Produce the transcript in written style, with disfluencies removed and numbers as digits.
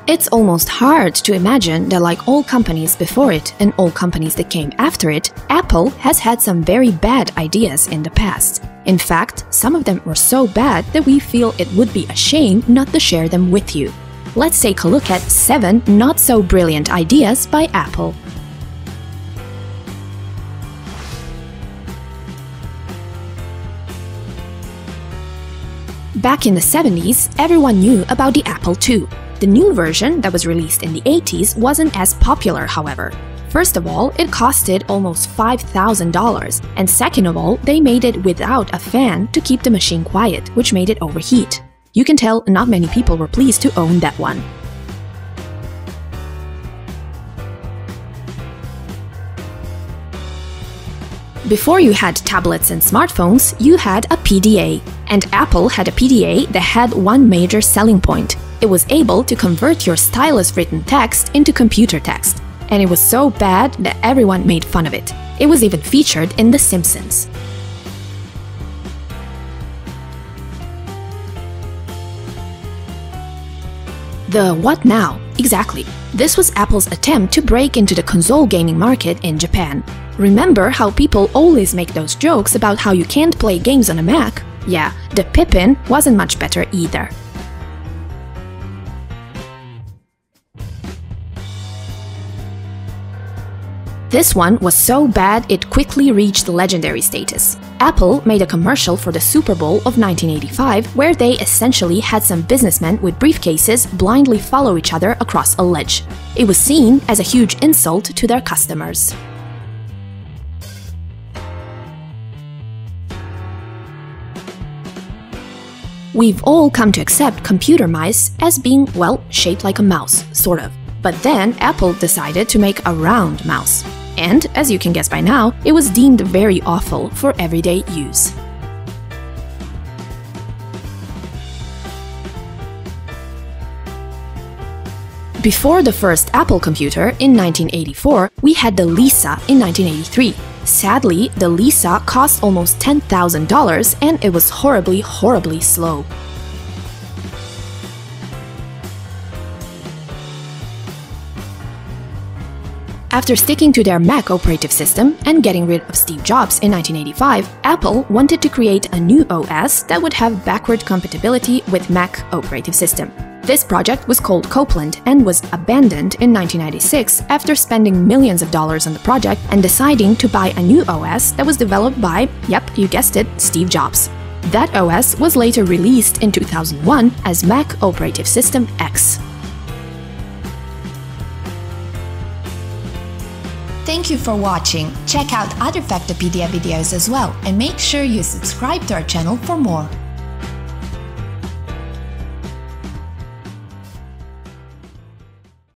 It's almost hard to imagine that, like all companies before it and all companies that came after it, Apple has had some very bad ideas in the past. In fact, some of them were so bad that we feel it would be a shame not to share them with you. Let's take a look at 7 not-so-brilliant ideas by Apple. Back in the 70s, everyone knew about the Apple II. The new version that was released in the 80s wasn't as popular, however. First of all, it costed almost $5,000, and second of all, they made it without a fan to keep the machine quiet, which made it overheat. You can tell not many people were pleased to own that one. Before you had tablets and smartphones, you had a PDA. And Apple had a PDA that had one major selling point. It was able to convert your stylus-written text into computer text. And it was so bad that everyone made fun of it. It was even featured in The Simpsons. The what now? Exactly. This was Apple's attempt to break into the console gaming market in Japan. Remember how people always make those jokes about how you can't play games on a Mac? Yeah, the Pippin wasn't much better either. This one was so bad it quickly reached legendary status. Apple made a commercial for the Super Bowl of 1985 where they essentially had some businessmen with briefcases blindly follow each other across a ledge. It was seen as a huge insult to their customers. We've all come to accept computer mice as being, well, shaped like a mouse, sort of. But then Apple decided to make a round mouse. And, as you can guess by now, it was deemed very awful for everyday use. Before the first Apple computer in 1984, we had the Lisa in 1983. Sadly, the Lisa cost almost $10,000 and it was horribly slow. After sticking to their Mac operative system and getting rid of Steve Jobs in 1985, Apple wanted to create a new OS that would have backward compatibility with Mac operative system. This project was called Copeland and was abandoned in 1996 after spending millions of dollars on the project and deciding to buy a new OS that was developed by, yep, you guessed it, Steve Jobs. That OS was later released in 2001 as Mac Operative System X. Thank you for watching. Check out other Factopedia videos as well and make sure you subscribe to our channel for more.